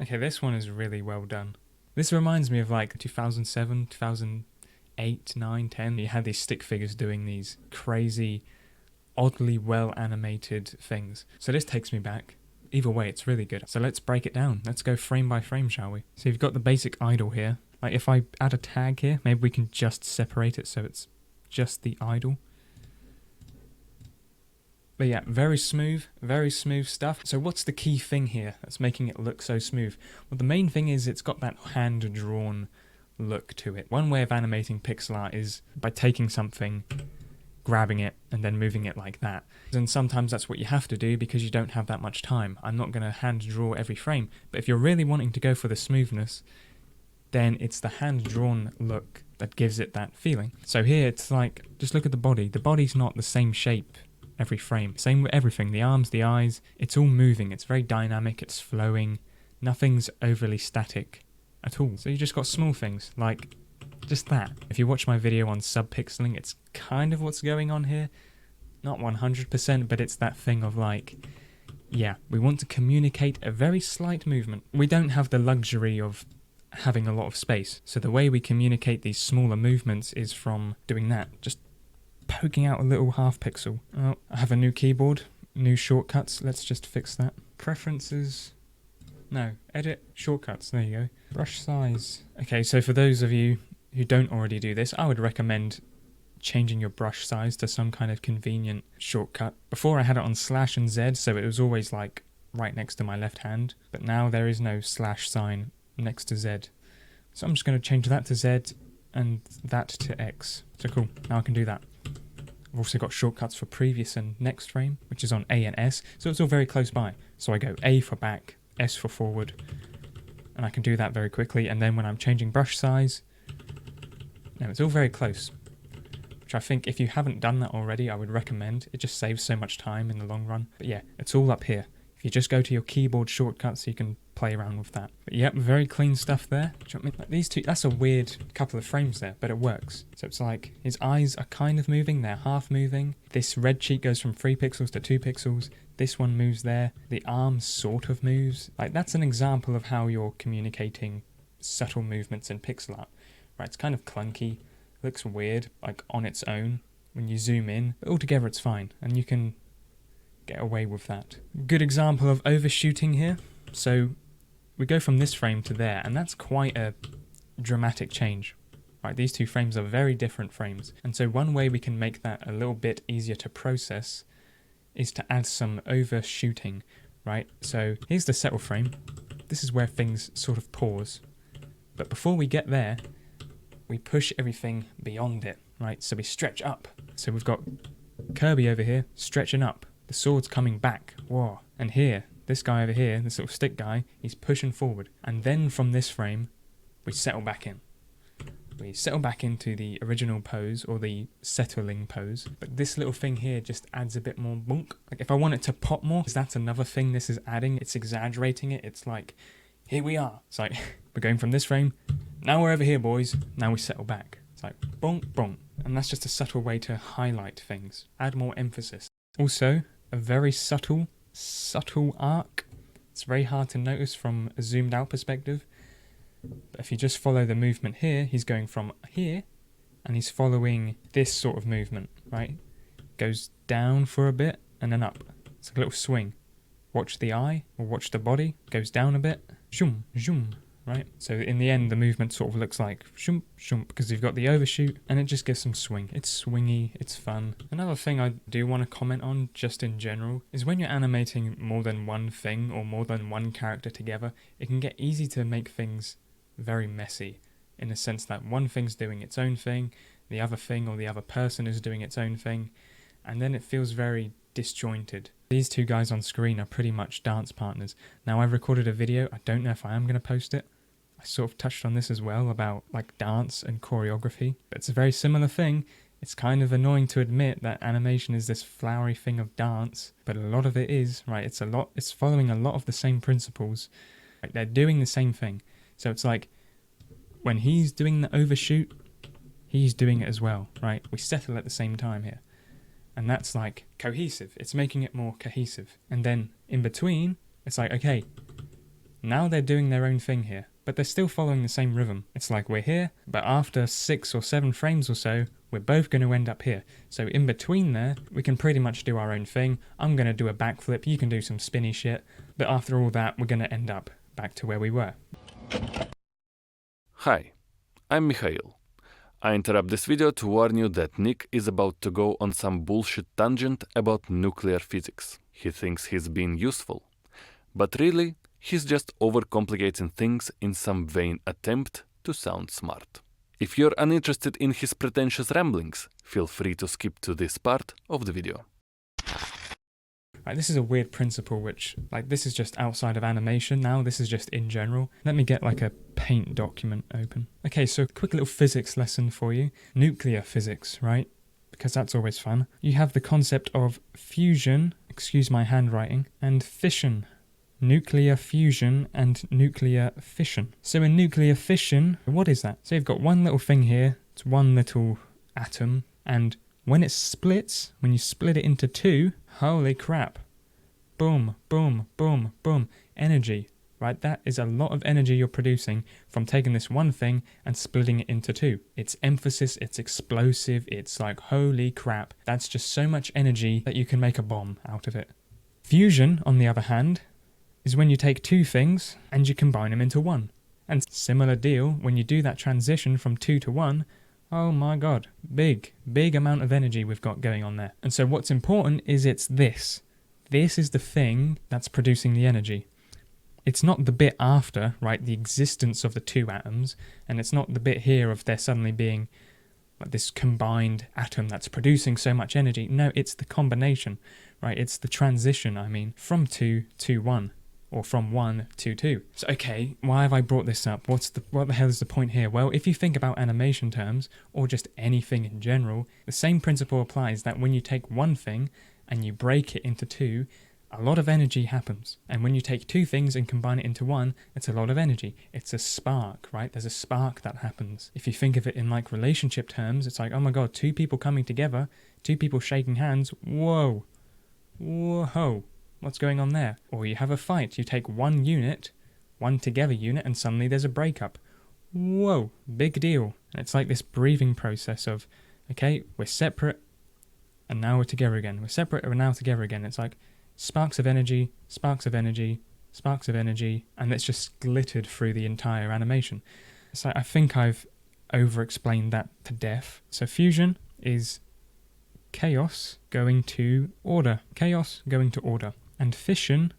Okay, this one is really well done. This reminds me of like 2007, 2008, 9, 10. You had these stick figures doing these crazy, oddly well animated things. So this takes me back. Either way, it's really good. So let's break it down. Let's go frame by frame, shall we? So you've got the basic idol here. Like if I add a tag here, maybe we can just separate it so it's just the idol. But yeah, very smooth stuff. So what's the key thing here that's making it look so smooth? Well, the main thing is it's got that hand-drawn look to it. One way of animating pixel art is by taking something, grabbing it, and then moving it like that. And sometimes that's what you have to do because you don't have that much time. I'm not going to hand-draw every frame, but if you're really wanting to go for the smoothness, then it's the hand-drawn look that gives it that feeling. So here it's like, just look at the body. The body's not the same shape every frame. Same with everything, the arms, the eyes, it's all moving, it's very dynamic, it's flowing, nothing's overly static at all. So you just got small things, like just that. If you watch my video on subpixeling, it's kind of what's going on here. Not 100%, but it's that thing of like, yeah, we want to communicate a very slight movement. We don't have the luxury of having a lot of space, so the way we communicate these smaller movements is from doing that, just poking out a little half pixel. Oh, I have a new keyboard, new shortcuts. Let's just fix that. Preferences. No, edit, shortcuts. There you go. Brush size. Okay, so for those of you who don't already do this, I would recommend changing your brush size to some kind of convenient shortcut. Before I had it on slash and Z, so it was always like right next to my left hand. But now there is no slash sign next to Z. So I'm just going to change that to Z and that to X. So cool, now I can do that. I've also got shortcuts for previous and next frame, which is on A and S, so it's all very close by. So I go A for back, S for forward, and I can do that very quickly. And then when I'm changing brush size, no, it's all very close, which I think if you haven't done that already, I would recommend. It just saves so much time in the long run. But yeah, it's all up here. If you just go to your keyboard shortcuts, you can play around with that. But yep, very clean stuff there. Like these two, that's a weird couple of frames there, but it works. So it's like his eyes are kind of moving, they're half moving. This red cheek goes from 3 pixels to 2 pixels. This one moves there. The arm sort of moves. Like that's an example of how you're communicating subtle movements in pixel art. Right, it's kind of clunky, looks weird, like on its own when you zoom in, but altogether it's fine, and you can get away with that. Good example of overshooting here. So we go from this frame to there, and that's quite a dramatic change. Right, these two frames are very different frames. And so one way we can make that a little bit easier to process is to add some overshooting, right? So here's the settle frame. This is where things sort of pause. But before we get there, we push everything beyond it, right? So we stretch up. So we've got Kirby over here stretching up. The sword's coming back. Whoa. And here, this guy over here, this little stick guy, he's pushing forward. And then from this frame, we settle back in. We settle back into the original pose, or the settling pose. But this little thing here just adds a bit more bunk. Like if I want it to pop more, that's another thing this is adding. It's exaggerating it. It's like, here we are. It's like, we're going from this frame. Now we're over here, boys. Now we settle back. It's like, bonk, bonk. And that's just a subtle way to highlight things. Add more emphasis. Also, a very subtle arc. It's very hard to notice from a zoomed out perspective. But if you just follow the movement here, he's going from here and he's following this sort of movement, right? Goes down for a bit and then up. It's like a little swing. Watch the eye or watch the body. Goes down a bit. Zoom, zoom. Right? So in the end, the movement sort of looks like shump, shump, because you've got the overshoot, and it just gives some swing. It's swingy, it's fun. Another thing I do want to comment on, just in general, is when you're animating more than one thing or more than one character together, it can get easy to make things very messy, in the sense that one thing's doing its own thing, the other thing or the other person is doing its own thing, and then it feels very disjointed. These two guys on screen are pretty much dance partners. Now, I've recorded a video, I don't know if I am going to post it. I sort of touched on this as well, about like dance and choreography. But it's a very similar thing. It's kind of annoying to admit that animation is this flowery thing of dance, but a lot of it is, right? It's following a lot of the same principles. Like they're doing the same thing. So it's like, when he's doing the overshoot, he's doing it as well, right? We settle at the same time here. And that's like cohesive. It's making it more cohesive. And then in between, it's like, okay, Now they're doing their own thing here, but they're still following the same rhythm. It's like we're here, but after 6 or 7 frames or so, we're both going to end up here. So in between there, we can pretty much do our own thing. I'm going to do a backflip, you can do some spinny shit, but after all that, we're going to end up back to where we were. Hi, I'm Mikhail. I interrupt this video to warn you that Nick is about to go on some bullshit tangent about nuclear physics. He thinks he's being useful, but really, he's just overcomplicating things in some vain attempt to sound smart. If you're uninterested in his pretentious ramblings, feel free to skip to this part of the video. Right, this is a weird principle which, like, this is just outside of animation now, this is just in general. Let me get like a paint document open. Okay, so a quick little physics lesson for you. Nuclear physics, right? Because that's always fun. You have the concept of fusion, excuse my handwriting, and fission. Nuclear fusion and nuclear fission. So in nuclear fission, what is that? So you've got one little thing here, it's one little atom, and when it splits, when you split it into two, holy crap. Boom, boom, boom, boom. Energy, right? That is a lot of energy you're producing from taking this one thing and splitting it into two. It's emphasis, it's explosive, it's like holy crap. That's just so much energy that you can make a bomb out of it. Fusion, on the other hand, is when you take two things and you combine them into one. And similar deal, when you do that transition from 2 to 1, oh my god, big amount of energy we've got going on there. And so what's important is it's this. This is the thing that's producing the energy. It's not the bit after, right, the existence of the two atoms, and it's not the bit here of there suddenly being like this combined atom that's producing so much energy. No, it's the combination, right? It's the transition, I mean, from 2 to 1. Or from 1 to 2. So okay, why have I brought this up? What the hell is the point here? Well, if you think about animation terms, or just anything in general, the same principle applies that when you take one thing and you break it into two, a lot of energy happens. And when you take two things and combine it into one, it's a lot of energy. It's a spark, right? There's a spark that happens. If you think of it in like relationship terms, it's like, oh my god, two people coming together, two people shaking hands, whoa, whoa. What's going on there? Or you have a fight, you take one unit, one together unit, and suddenly there's a breakup. Whoa, big deal. And it's like this breathing process of, okay, we're separate, and now we're together again. We're separate, and we're now together again. It's like sparks of energy, sparks of energy, sparks of energy, and it's just glittered through the entire animation. It's like, I think I've over-explained that to death. So fusion is chaos going to order. Chaos going to order. And fission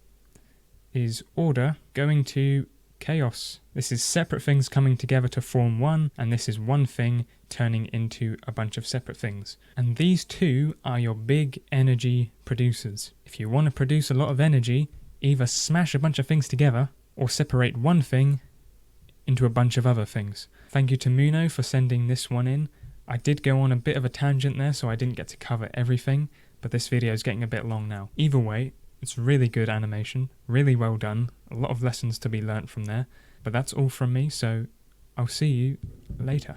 is order going to chaos. This is separate things coming together to form one, and this is one thing turning into a bunch of separate things. And these two are your big energy producers. If you want to produce a lot of energy, either smash a bunch of things together, or separate one thing into a bunch of other things. Thank you to Muno for sending this one in. I did go on a bit of a tangent there, so I didn't get to cover everything, but this video is getting a bit long now. Either way, it's really good animation, really well done, a lot of lessons to be learnt from there, but that's all from me, so I'll see you later.